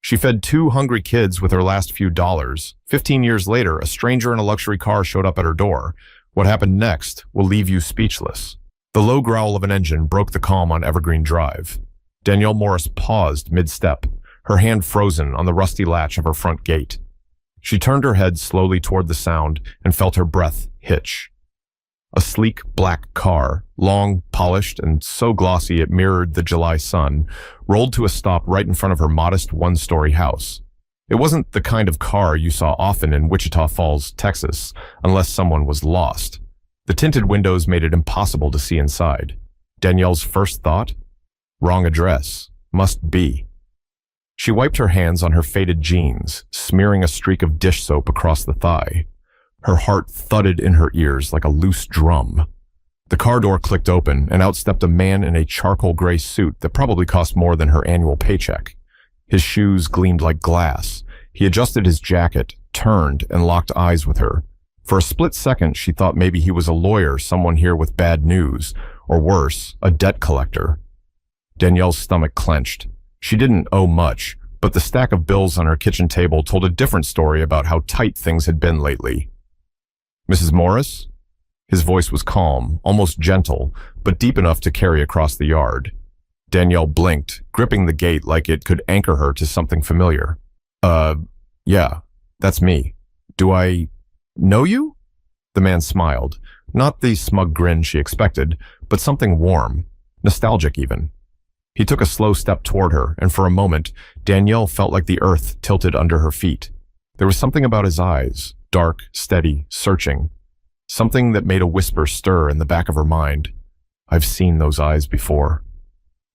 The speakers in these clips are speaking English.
She fed two hungry kids with her last few dollars. 15 years later, a stranger in a luxury car showed up at her door. What happened next will leave you speechless. The low growl of an engine broke the calm on Evergreen Drive. Danielle Morris paused mid-step, her hand frozen on the rusty latch of her front gate. She turned her head slowly toward the sound and felt her breath hitch. A sleek black car, long, polished, and so glossy it mirrored the July sun, rolled to a stop right in front of her modest one-story house. It wasn't the kind of car you saw often in Wichita Falls, Texas, unless someone was lost. The tinted windows made it impossible to see inside. Danielle's first thought? Wrong address. Must be. She wiped her hands on her faded jeans, smearing a streak of dish soap across the thigh. Her heart thudded in her ears like a loose drum. The car door clicked open, and out stepped a man in a charcoal gray suit that probably cost more than her annual paycheck. His shoes gleamed like glass. He adjusted his jacket, turned, and locked eyes with her. For a split second, she thought maybe he was a lawyer, someone here with bad news, or worse, a debt collector. Danielle's stomach clenched. She didn't owe much, but the stack of bills on her kitchen table told a different story about how tight things had been lately. Mrs. Morris? His voice was calm, almost gentle, but deep enough to carry across the yard. Danielle blinked, gripping the gate like it could anchor her to something familiar. Yeah, that's me. Do I know you? The man smiled, not the smug grin she expected, but something warm, nostalgic even. He took a slow step toward her, and for a moment, Danielle felt like the earth tilted under her feet. There was something about his eyes, dark, steady, searching. Something that made a whisper stir in the back of her mind. I've seen those eyes before.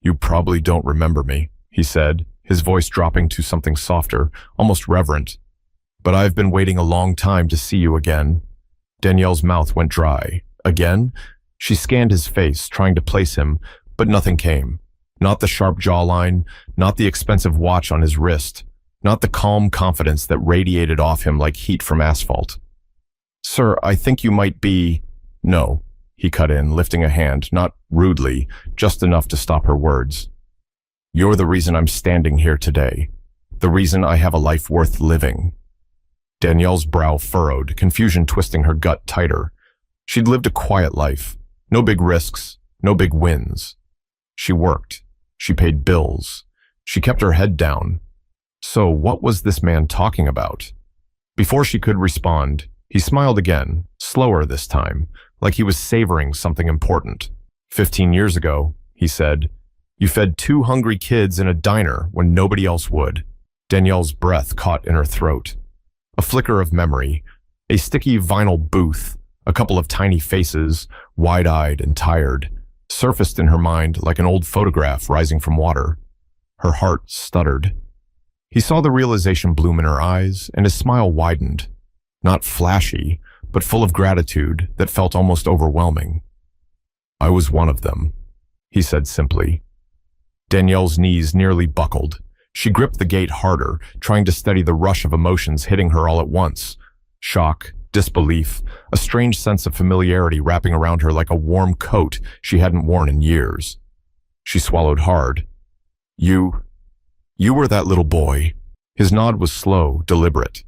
You probably don't remember me, he said, his voice dropping to something softer, almost reverent. But I've been waiting a long time to see you again. Danielle's mouth went dry. Again? She scanned his face, trying to place him, but nothing came. Not the sharp jawline, not the expensive watch on his wrist, not the calm confidence that radiated off him like heat from asphalt. Sir, I think you might be... No, he cut in, lifting a hand, not rudely, just enough to stop her words. You're the reason I'm standing here today. The reason I have a life worth living. Danielle's brow furrowed, confusion twisting her gut tighter. She'd lived a quiet life. No big risks, no big wins. She worked. She paid bills. She kept her head down. So what was this man talking about? Before she could respond, he smiled again, slower this time, like he was savoring something important. 15 years ago, he said, you fed two hungry kids in a diner when nobody else would. Danielle's breath caught in her throat. A flicker of memory, a sticky vinyl booth, a couple of tiny faces, wide-eyed and tired, surfaced in her mind like an old photograph rising from water. Her heart stuttered. He saw the realization bloom in her eyes, and his smile widened. Not flashy, but full of gratitude that felt almost overwhelming. I was one of them, he said simply. Danielle's knees nearly buckled. She gripped the gate harder, trying to steady the rush of emotions hitting her all at once. Shock, disbelief, a strange sense of familiarity wrapping around her like a warm coat she hadn't worn in years. She swallowed hard. You were that little boy. His nod was slow, deliberate.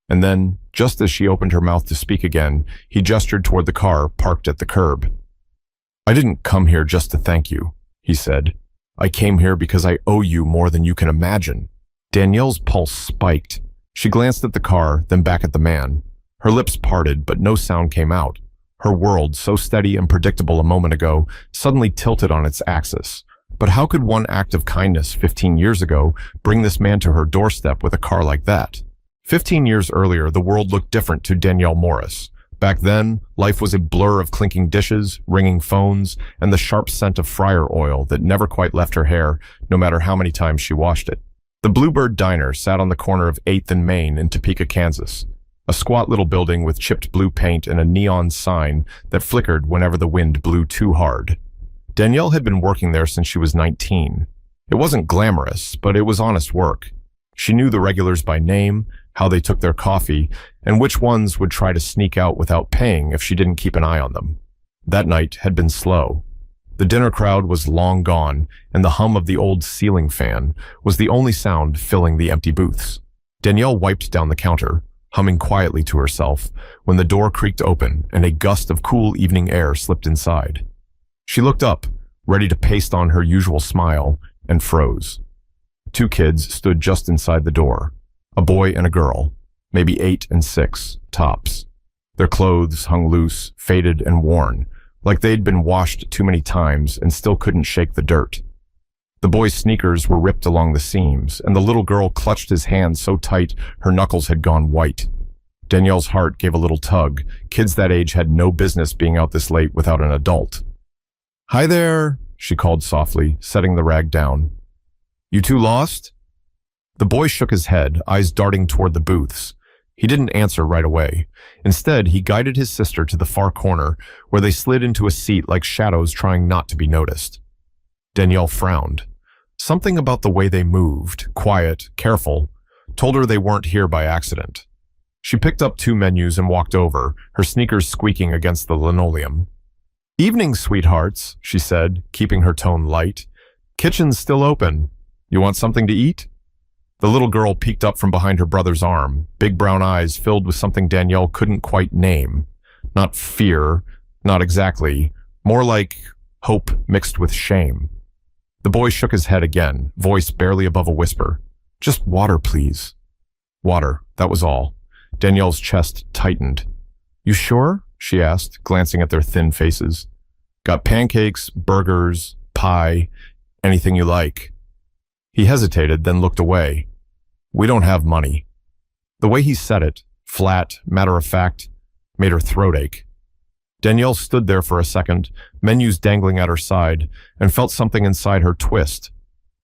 And then, just as she opened her mouth to speak again, he gestured toward the car parked at the curb. I didn't come here just to thank you, he said. I came here because I owe you more than you can imagine. Danielle's pulse spiked. She glanced at the car, then back at the man. Her lips parted, but no sound came out. Her world, so steady and predictable a moment ago, suddenly tilted on its axis. But how could one act of kindness 15 years ago bring this man to her doorstep with a car like that? 15 years earlier, the world looked different to Danielle Morris. Back then, life was a blur of clinking dishes, ringing phones, and the sharp scent of fryer oil that never quite left her hair, no matter how many times she washed it. The Bluebird Diner sat on the corner of 8th and Main in Topeka, Kansas. A squat little building with chipped blue paint and a neon sign that flickered whenever the wind blew too hard. Danielle had been working there since she was 19. It wasn't glamorous, but it was honest work. She knew the regulars by name, how they took their coffee, and which ones would try to sneak out without paying if she didn't keep an eye on them. That night had been slow. The dinner crowd was long gone, and the hum of the old ceiling fan was the only sound filling the empty booths. Danielle wiped down the counter, humming quietly to herself, when the door creaked open and a gust of cool evening air slipped inside. She looked up, ready to paste on her usual smile, and froze. Two kids stood just inside the door, a boy and a girl, maybe 8 and 6, tops. Their clothes hung loose, faded and worn, like they'd been washed too many times and still couldn't shake the dirt. The boy's sneakers were ripped along the seams, and the little girl clutched his hand so tight her knuckles had gone white. Danielle's heart gave a little tug. Kids that age had no business being out this late without an adult. "Hi there," she called softly, setting the rag down. "You two lost?" The boy shook his head, eyes darting toward the booths. He didn't answer right away. Instead, he guided his sister to the far corner, where they slid into a seat like shadows trying not to be noticed. Danielle frowned. Something about the way they moved, quiet, careful, told her they weren't here by accident. She picked up 2 menus and walked over, her sneakers squeaking against the linoleum. "Evening, sweethearts," she said, keeping her tone light. "Kitchen's still open. You want something to eat?" The little girl peeked up from behind her brother's arm, big brown eyes filled with something Danielle couldn't quite name. Not fear, not exactly, more like hope mixed with shame. The boy shook his head again, voice barely above a whisper. "Just water, please." Water, that was all. Danielle's chest tightened. "You sure?" she asked, glancing at their thin faces. "Got pancakes, burgers, pie, anything you like." He hesitated, then looked away. "We don't have money." The way he said it, flat, matter-of-fact, made her throat ache. Danielle stood there for a second, menus dangling at her side, and felt something inside her twist.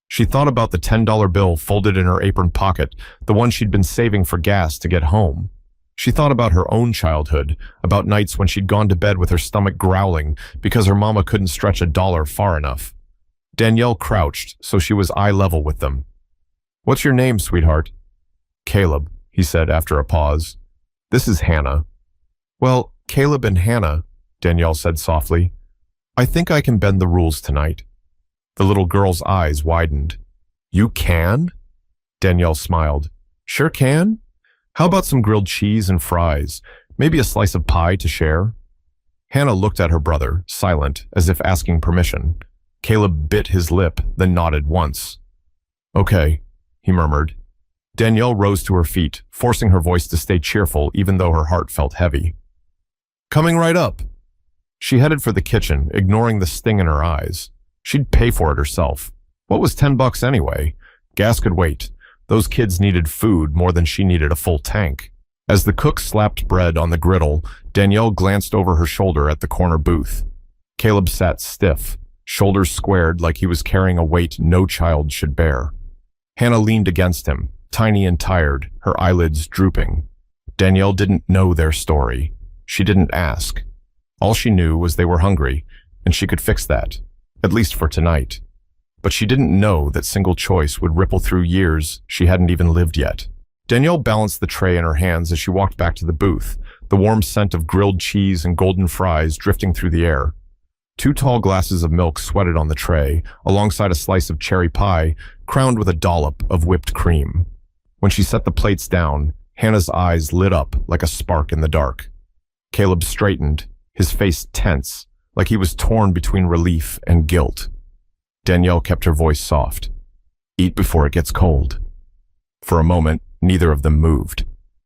She thought about the $10 bill folded in her apron pocket, the one she'd been saving for gas to get home. She thought about her own childhood, about nights when she'd gone to bed with her stomach growling because her mama couldn't stretch $1 far enough. Danielle crouched, so she was eye level with them. "What's your name, sweetheart?" "Caleb," he said after a pause. "This is Hannah." "Well, Caleb and Hannah," Danielle said softly. "I think I can bend the rules tonight." The little girl's eyes widened. "You can?" Danielle smiled. "Sure can. How about some grilled cheese and fries? Maybe a slice of pie to share?" Hannah looked at her brother, silent, as if asking permission. Caleb bit his lip, then nodded once. "Okay," he murmured. Danielle rose to her feet, forcing her voice to stay cheerful even though her heart felt heavy. "Coming right up." She headed for the kitchen, ignoring the sting in her eyes. She'd pay for it herself. What was $10 anyway? Gas could wait. Those kids needed food more than she needed a full tank. As the cook slapped bread on the griddle, Danielle glanced over her shoulder at the corner booth. Caleb sat stiff, shoulders squared like he was carrying a weight no child should bear. Hannah leaned against him, tiny and tired, her eyelids drooping. Danielle didn't know their story. She didn't ask. All she knew was they were hungry, and she could fix that, at least for tonight. But she didn't know that single choice would ripple through years she hadn't even lived yet. Danielle balanced the tray in her hands as she walked back to the booth, the warm scent of grilled cheese and golden fries drifting through the air. 2 tall glasses of milk sweated on the tray, alongside a slice of cherry pie, crowned with a dollop of whipped cream. When she set the plates down, Hannah's eyes lit up like a spark in the dark. Caleb straightened, his face tense, like he was torn between relief and guilt. Danielle kept her voice soft. "Eat before it gets cold." For a moment, neither of them moved.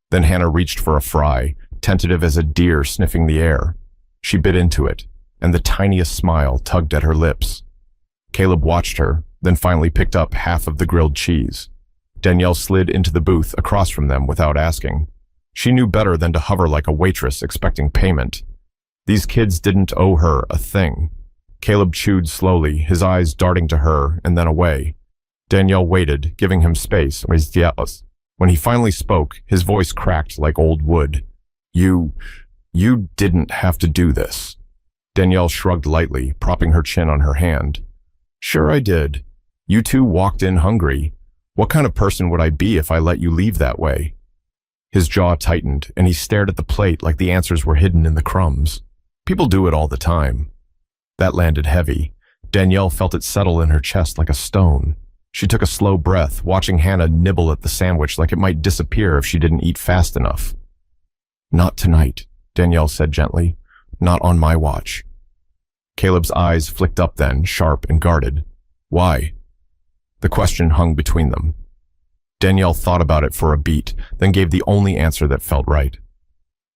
Then Hannah reached for a fry, tentative as a deer sniffing the air. She bit into it, and the tiniest smile tugged at her lips. Caleb watched her, then finally picked up half of the grilled cheese. Danielle slid into the booth across from them without asking. She knew better than to hover like a waitress expecting payment. These kids didn't owe her a thing. Caleb chewed slowly, his eyes darting to her and then away. Danielle waited, giving him space. When he finally spoke, his voice cracked like old wood. You didn't have to do this." Danielle shrugged lightly, propping her chin on her hand. "Sure I did. You two walked in hungry. What kind of person would I be if I let you leave that way?" His jaw tightened, and he stared at the plate like the answers were hidden in the crumbs. People do it all the time. That landed heavy. Danielle felt it settle in her chest like a stone. She took a slow breath, watching Hannah nibble at the sandwich like it might disappear if she didn't eat fast enough. "Not tonight," Danielle said gently. "Not on my watch." Caleb's eyes flicked up then, sharp and guarded. "Why?" The question hung between them. Danielle thought about it for a beat, then gave the only answer that felt right.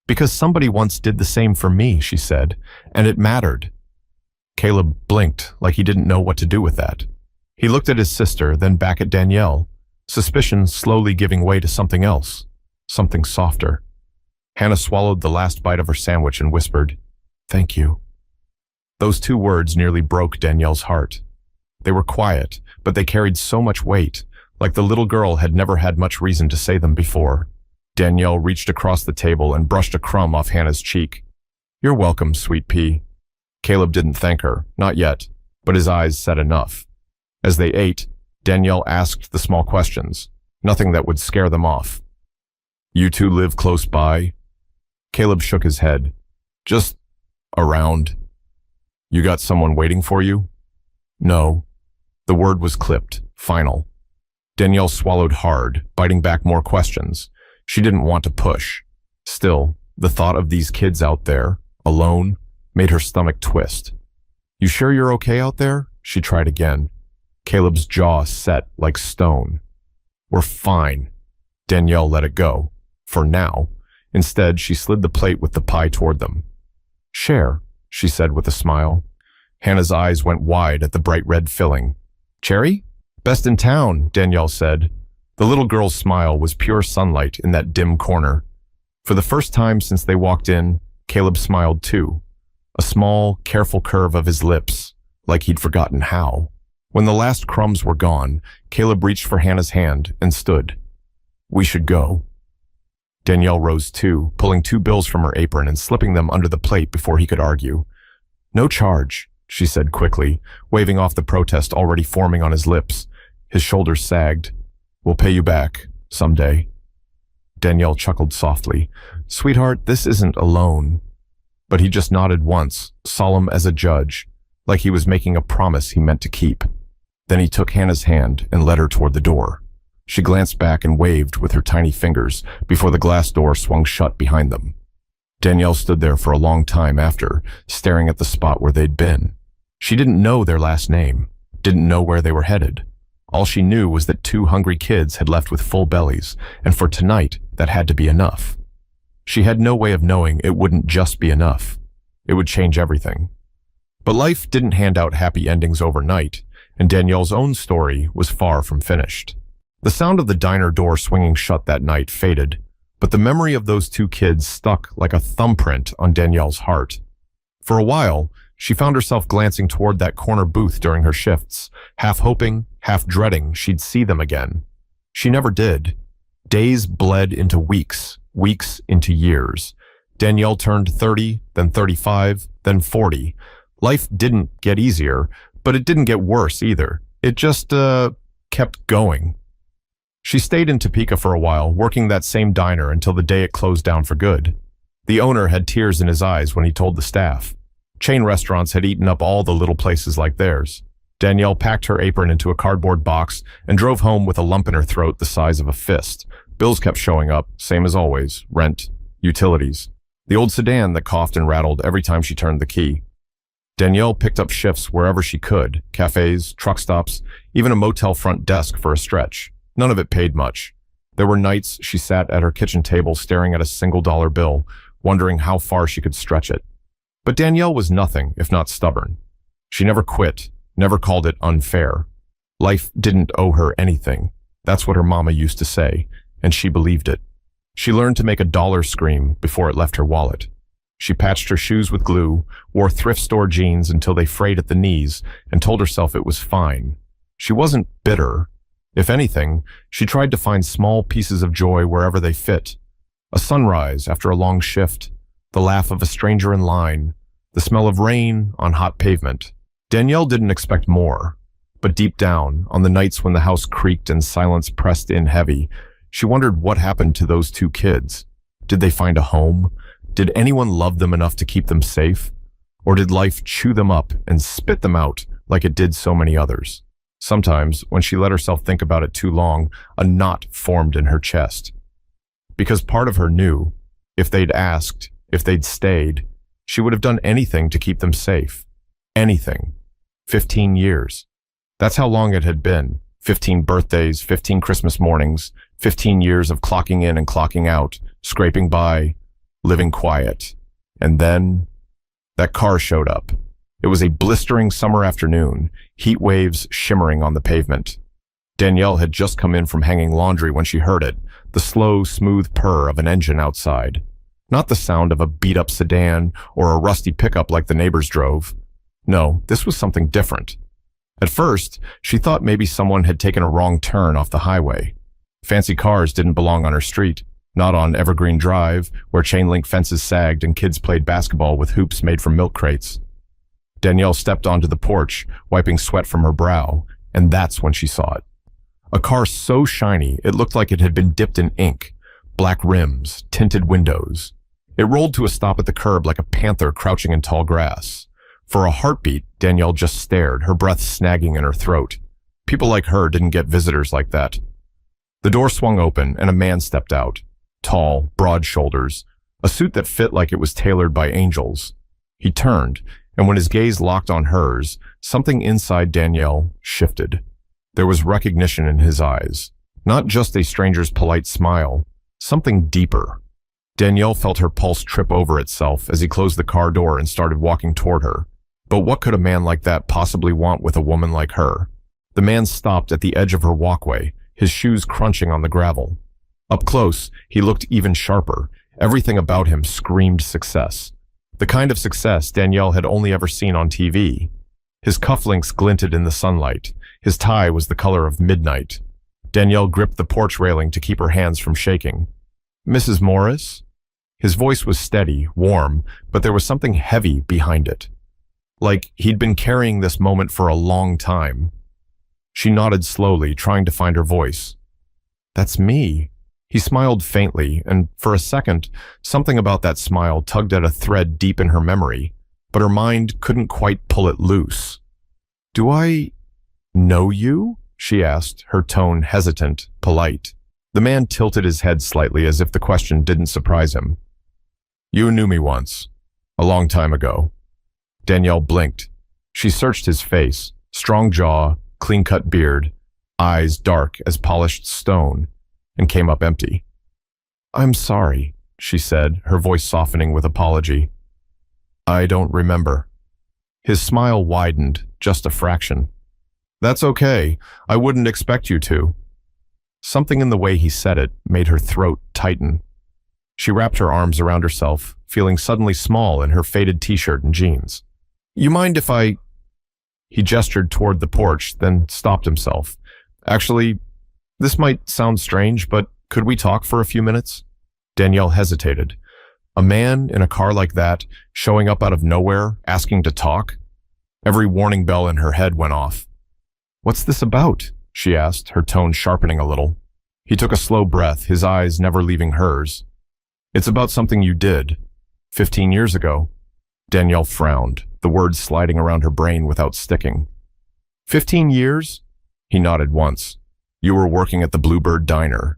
"Because somebody once did the same for me," she said, "and it mattered." Caleb blinked like he didn't know what to do with that. He looked at his sister, then back at Danielle, suspicion slowly giving way to something else, something softer. Hannah swallowed the last bite of her sandwich and whispered, "Thank you." Those two words nearly broke Danielle's heart. They were quiet, but they carried so much weight, like the little girl had never had much reason to say them before. Danielle reached across the table and brushed a crumb off Hannah's cheek. "You're welcome, sweet pea." Caleb didn't thank her, not yet, but his eyes said enough. As they ate, Danielle asked the small questions, nothing that would scare them off. "You two live close by?" Caleb shook his head. "Just around." "You got someone waiting for you?" "No." The word was clipped, final. Danielle swallowed hard, biting back more questions. She didn't want to push. Still, the thought of these kids out there, alone, made her stomach twist. "You sure you're okay out there?" She tried again. Caleb's jaw set like stone. "We're fine." Danielle let it go. For now. Instead, she slid the plate with the pie toward them. "Share," she said with a smile. Hannah's eyes went wide at the bright red filling. "Cherry? Best in town," Danielle said. The little girl's smile was pure sunlight in that dim corner. For the first time since they walked in, Caleb smiled too. A small, careful curve of his lips, like he'd forgotten how. When the last crumbs were gone, Caleb reached for Hannah's hand and stood. "We should go." Danielle rose too, pulling 2 bills from her apron and slipping them under the plate before he could argue. "No charge," she said quickly, waving off the protest already forming on his lips. His shoulders sagged. "We'll pay you back, someday." Danielle chuckled softly. "Sweetheart, this isn't a loan." But he just nodded once, solemn as a judge, like he was making a promise he meant to keep. Then he took Hannah's hand and led her toward the door. She glanced back and waved with her tiny fingers before the glass door swung shut behind them. Danielle stood there for a long time after, staring at the spot where they'd been. She didn't know their last name, didn't know where they were headed. All she knew was that 2 hungry kids had left with full bellies, and for tonight, that had to be enough. She had no way of knowing it wouldn't just be enough. It would change everything. But life didn't hand out happy endings overnight, and Danielle's own story was far from finished. The sound of the diner door swinging shut that night faded, but the memory of those 2 kids stuck like a thumbprint on Danielle's heart. For a while, she found herself glancing toward that corner booth during her shifts, half hoping, half dreading she'd see them again. She never did. Days bled into weeks, weeks into years. Danielle turned 30, then 35, then 40. Life didn't get easier, but it didn't get worse either. It just, kept going. She stayed in Topeka for a while, working that same diner until the day it closed down for good. The owner had tears in his eyes when he told the staff. Chain restaurants had eaten up all the little places like theirs. Danielle packed her apron into a cardboard box and drove home with a lump in her throat the size of a fist. Bills kept showing up, same as always, rent, utilities. The old sedan that coughed and rattled every time she turned the key. Danielle picked up shifts wherever she could, cafes, truck stops, even a motel front desk for a stretch. None of it paid much. There were nights she sat at her kitchen table staring at a $1 bill, wondering how far she could stretch it. But Danielle was nothing if not stubborn. She never quit, never called it unfair. Life didn't owe her anything. That's what her mama used to say, and she believed it. She learned to make a dollar scream before it left her wallet. She patched her shoes with glue, wore thrift store jeans until they frayed at the knees, and told herself it was fine. She wasn't bitter. If anything, she tried to find small pieces of joy wherever they fit. A sunrise after a long shift, the laugh of a stranger in line, the smell of rain on hot pavement. Danielle didn't expect more, but deep down, on the nights when the house creaked and silence pressed in heavy, she wondered what happened to those 2 kids. Did they find a home? Did anyone love them enough to keep them safe? Or did life chew them up and spit them out like it did so many others. Sometimes, when she let herself think about it too long, a knot formed in her chest. Because part of her knew, if they'd asked, if they'd stayed, she would have done anything to keep them safe. Anything. 15 years. That's how long it had been. 15 birthdays, 15 Christmas mornings, 15 years of clocking in and clocking out, scraping by, living quiet. And then, that car showed up. It was a blistering summer afternoon, heat waves shimmering on the pavement. Danielle had just come in from hanging laundry when she heard it, the slow, smooth purr of an engine outside. Not the sound of a beat-up sedan or a rusty pickup like the neighbors drove. No, this was something different. At first, she thought maybe someone had taken a wrong turn off the highway. Fancy cars didn't belong on her street, not on Evergreen Drive, where chain-link fences sagged and kids played basketball with hoops made from milk crates. Danielle stepped onto the porch, wiping sweat from her brow, and that's when she saw it. A car so shiny it looked like it had been dipped in ink. Black rims, tinted windows. It rolled to a stop at the curb like a panther crouching in tall grass. For a heartbeat, Danielle just stared, her breath snagging in her throat. People like her didn't get visitors like that. The door swung open and a man stepped out. Tall, broad shoulders, a suit that fit like it was tailored by angels. He turned, and when his gaze locked on hers, something inside Danielle shifted. There was recognition in his eyes. Not just a stranger's polite smile, something deeper. Danielle felt her pulse trip over itself as he closed the car door and started walking toward her. But what could a man like that possibly want with a woman like her? The man stopped at the edge of her walkway, his shoes crunching on the gravel. Up close, he looked even sharper. Everything about him screamed success. The kind of success Danielle had only ever seen on TV. His cufflinks glinted in the sunlight. His tie was the color of midnight. Danielle gripped the porch railing to keep her hands from shaking. "Mrs. Morris?" His voice was steady, warm, but there was something heavy behind it. Like he'd been carrying this moment for a long time. She nodded slowly, trying to find her voice. "That's me." He smiled faintly, and for a second, something about that smile tugged at a thread deep in her memory, but her mind couldn't quite pull it loose. "Do I know you?" she asked, her tone hesitant, polite. The man tilted his head slightly as if the question didn't surprise him. "You knew me once, a long time ago." Danielle blinked. She searched his face, strong jaw, clean-cut beard, eyes dark as polished stone, and came up empty. "I'm sorry," she said, her voice softening with apology. "I don't remember." His smile widened, just a fraction. "That's okay. I wouldn't expect you to." Something in the way he said it made her throat tighten. She wrapped her arms around herself, feeling suddenly small in her faded t-shirt and jeans. "You mind if I—" He gestured toward the porch, then stopped himself. "Actually, this might sound strange, but could we talk for a few minutes?" Danielle hesitated. A man in a car like that, showing up out of nowhere, asking to talk? Every warning bell in her head went off. "What's this about?" she asked, her tone sharpening a little. He took a slow breath, his eyes never leaving hers. "It's about something you did 15 years ago." Danielle frowned, the words sliding around her brain without sticking. 15 years? He nodded once. "You were working at the Bluebird Diner."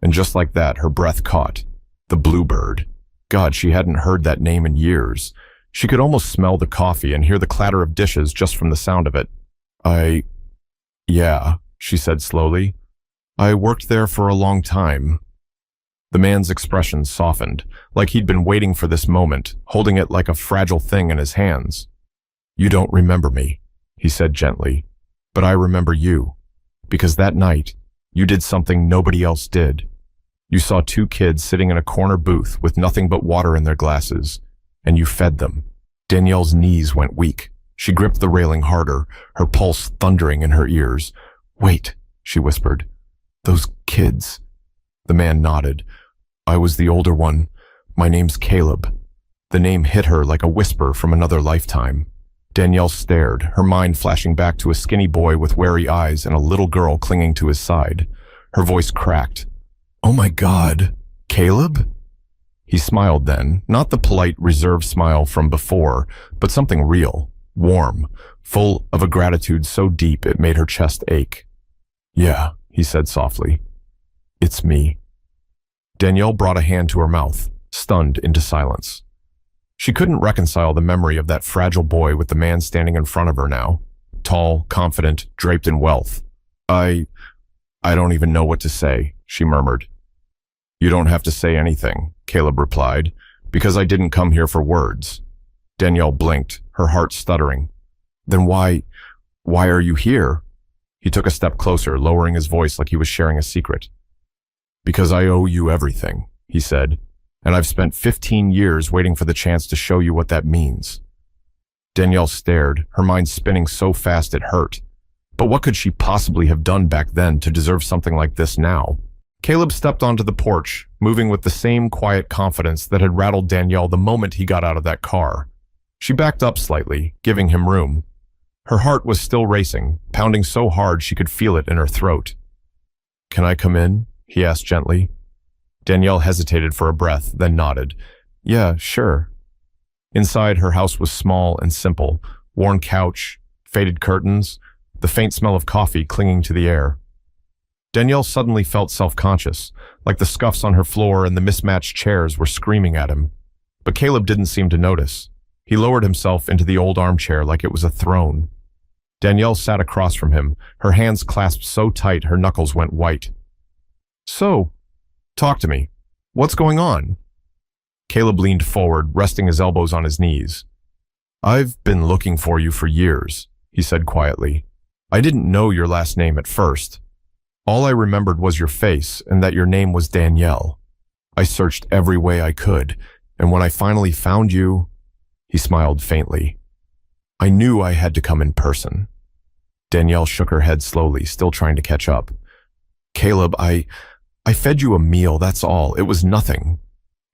And just like that, her breath caught. The Bluebird. God, she hadn't heard that name in years. She could almost smell the coffee and hear the clatter of dishes just from the sound of it. Yeah, she said slowly. "I worked there for a long time." The man's expression softened, like he'd been waiting for this moment, holding it like a fragile thing in his hands. "You don't remember me," he said gently, "but I remember you. Because that night, you did something nobody else did. You saw two kids sitting in a corner booth with nothing but water in their glasses, and you fed them." Danielle's knees went weak. She gripped the railing harder, her pulse thundering in her ears. "Wait," she whispered. "Those kids." The man nodded. "I was the older one. My name's Caleb." The name hit her like a whisper from another lifetime. Danielle stared, her mind flashing back to a skinny boy with wary eyes and a little girl clinging to his side. Her voice cracked. "Oh my God, Caleb?" He smiled then, not the polite, reserved smile from before, but something real. warm, full of a gratitude so deep it made her chest ache. "Yeah," he said softly. "It's me." Danielle brought a hand to her mouth, stunned into silence. She couldn't reconcile the memory of that fragile boy with the man standing in front of her now, tall, confident, draped in wealth. I don't even know what to say," she murmured. "You don't have to say anything," Caleb replied, "because I didn't come here for words." Danielle blinked, her heart stuttering. "Then why are you here?" He took a step closer, lowering his voice like he was sharing a secret. "Because I owe you everything," he said, "and I've spent 15 years waiting for the chance to show you what that means." Danielle stared, her mind spinning so fast it hurt. But what could she possibly have done back then to deserve something like this now? Caleb stepped onto the porch, moving with the same quiet confidence that had rattled Danielle the moment he got out of that car. She backed up slightly, giving him room. Her heart was still racing, pounding so hard she could feel it in her throat. "Can I come in?" he asked gently. Danielle hesitated for a breath, then nodded. "Yeah, sure." Inside, her house was small and simple, worn couch, faded curtains, the faint smell of coffee clinging to the air. Danielle suddenly felt self-conscious, like the scuffs on her floor and the mismatched chairs were screaming at him. But Caleb didn't seem to notice. He lowered himself into the old armchair like it was a throne. Danielle sat across from him, her hands clasped so tight her knuckles went white. "So, talk to me. What's going on?" Caleb leaned forward, resting his elbows on his knees. "I've been looking for you for years," he said quietly. "I didn't know your last name at first. All I remembered was your face and that your name was Danielle. I searched every way I could, and when I finally found you," he smiled faintly, "I knew I had to come in person." Danielle shook her head slowly, still trying to catch up. "Caleb, I fed you a meal, that's all. It was nothing."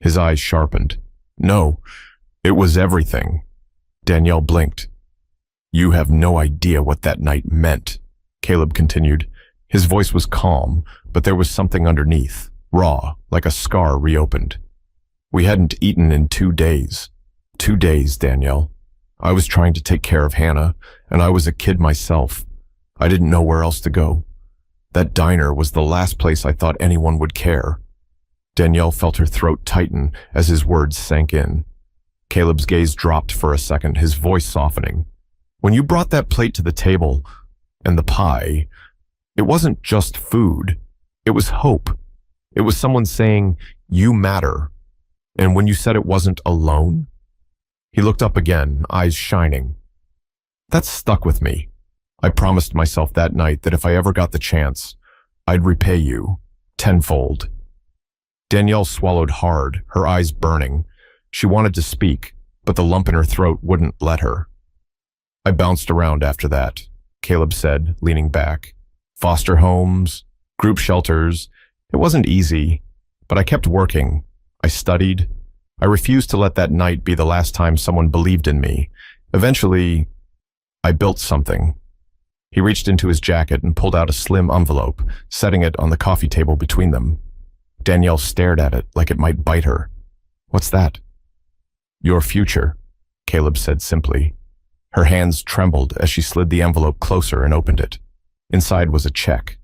His eyes sharpened. "No, it was everything." Danielle blinked. "You have no idea what that night meant," Caleb continued. His voice was calm, but there was something underneath, raw, like a scar reopened. "We hadn't eaten in 2 days. 2 days, Danielle. I was trying to take care of Hannah, and I was a kid myself. I didn't know where else to go. That diner was the last place I thought anyone would care." Danielle felt her throat tighten as his words sank in. Caleb's gaze dropped for a second, his voice softening. "When you brought that plate to the table, and the pie, it wasn't just food. It was hope. It was someone saying, 'You matter.' And when you said it wasn't alone," he looked up again, eyes shining. "That stuck with me. I promised myself that night that if I ever got the chance, I'd repay you, tenfold." Danielle swallowed hard, her eyes burning. She wanted to speak, but the lump in her throat wouldn't let her. "I bounced around after that," Caleb said, leaning back. "Foster homes, group shelters. It wasn't easy, but I kept working. I studied. I refused to let that night be the last time someone believed in me. Eventually, I built something." He reached into his jacket and pulled out a slim envelope, setting it on the coffee table between them. Danielle stared at it like it might bite her. "What's that?" "Your future," Caleb said simply. Her hands trembled as she slid the envelope closer and opened it. Inside was a check.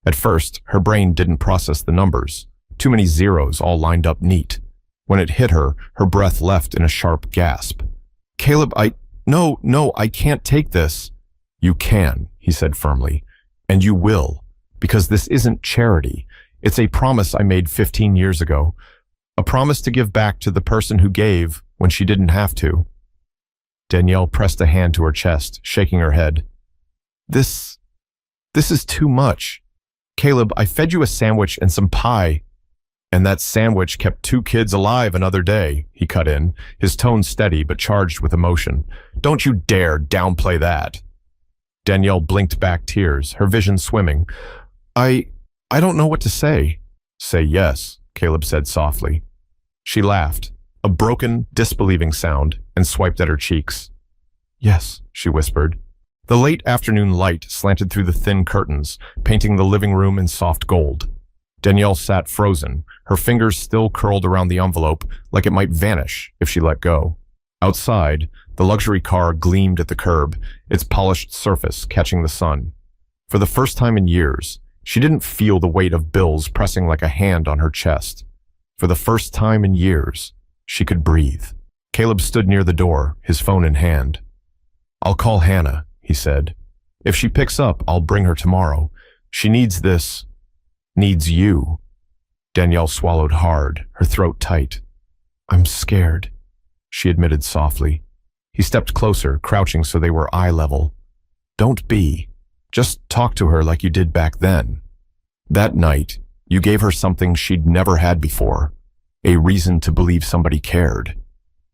At first, her brain didn't process the numbers. Too many zeros all lined up neat. When it hit her, her breath left in a sharp gasp. "Caleb, no, I can't take this." "You can," he said firmly, "and you will, because this isn't charity. It's a promise I made 15 years ago. A promise to give back to the person who gave when she didn't have to." Danielle pressed a hand to her chest, shaking her head. This is too much. Caleb, I fed you a sandwich and some pie." "And that sandwich kept 2 kids alive another day," he cut in, his tone steady but charged with emotion. "Don't you dare downplay that." Danielle blinked back tears, her vision swimming. I don't know what to say." "Say yes," Caleb said softly. She laughed, a broken, disbelieving sound, and swiped at her cheeks. "Yes," she whispered. The late afternoon light slanted through the thin curtains, painting the living room in soft gold. Danielle sat frozen, her fingers still curled around the envelope like it might vanish if she let go. Outside, the luxury car gleamed at the curb, its polished surface catching the sun. For the first time in years, she didn't feel the weight of bills pressing like a hand on her chest. For the first time in years, she could breathe. Caleb stood near the door, his phone in hand. "I'll call Hannah," he said. "If she picks up, I'll bring her tomorrow. She needs this. Needs you." Danielle swallowed hard, her throat tight. "I'm scared," she admitted softly. He stepped closer, crouching so they were eye level. "Don't be. Just talk to her like you did back then." That night, you gave her something she'd never had before, a reason to believe somebody cared.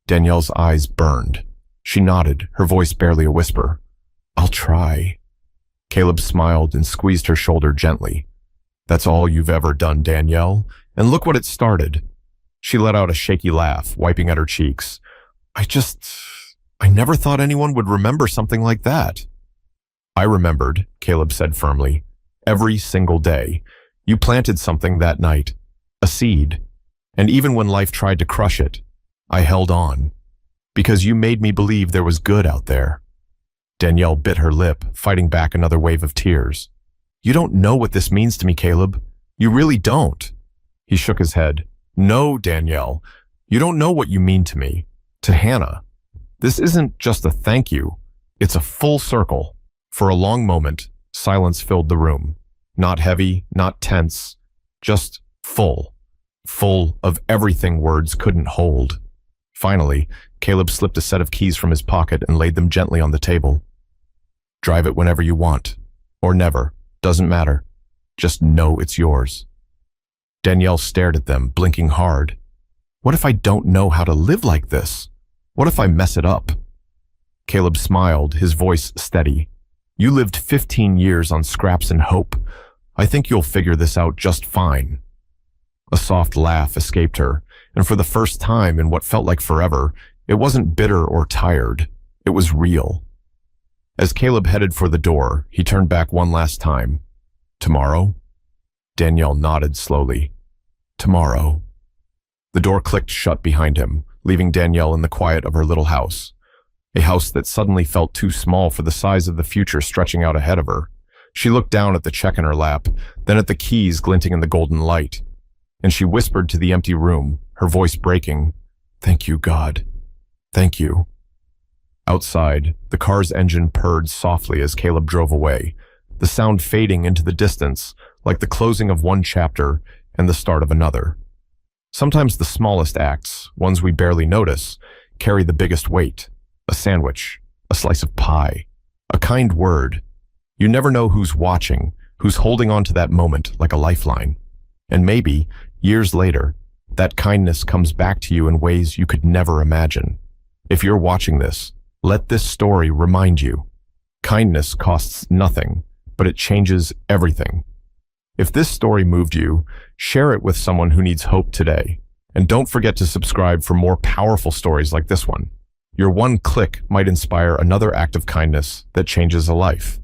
Danielle's eyes burned. She nodded, her voice barely a whisper. "I'll try." Caleb smiled and squeezed her shoulder gently. "That's all you've ever done, Danielle, and look what it started." She let out a shaky laugh, wiping at her cheeks. I never thought anyone would remember something like that." "I remembered," Caleb said firmly. "Every single day. You planted something that night. A seed. And even when life tried to crush it, I held on. Because you made me believe there was good out there." Danielle bit her lip, fighting back another wave of tears. "You don't know what this means to me, Caleb. You really don't." He shook his head. "No, Danielle. You don't know what you mean to me. To Hannah. This isn't just a thank you. It's a full circle." For a long moment, silence filled the room. Not heavy, not tense, just full. Full of everything words couldn't hold. Finally, Caleb slipped a set of keys from his pocket and laid them gently on the table. "Drive it whenever you want. Or never. Doesn't matter. Just know it's yours." Danielle stared at them, blinking hard. "What if I don't know how to live like this? What if I mess it up?" Caleb smiled, his voice steady. "You lived 15 years on scraps and hope. I think you'll figure this out just fine." A soft laugh escaped her, and for the first time in what felt like forever, it wasn't bitter or tired. It was real. As Caleb headed for the door, he turned back one last time. "Tomorrow?" Danielle nodded slowly. "Tomorrow." The door clicked shut behind him, leaving Danielle in the quiet of her little house. A house that suddenly felt too small for the size of the future stretching out ahead of her. She looked down at the check in her lap, then at the keys glinting in the golden light. And she whispered to the empty room, her voice breaking, "Thank you, God. Thank you." Outside, the car's engine purred softly as Caleb drove away, the sound fading into the distance like the closing of one chapter and the start of another. Sometimes the smallest acts, ones we barely notice, carry the biggest weight. A sandwich, a slice of pie, a kind word. You never know who's watching, who's holding on to that moment like a lifeline. And maybe, years later, that kindness comes back to you in ways you could never imagine. If you're watching this, let this story remind you. Kindness costs nothing, but it changes everything. If this story moved you, share it with someone who needs hope today. And don't forget to subscribe for more powerful stories like this one. Your one click might inspire another act of kindness that changes a life.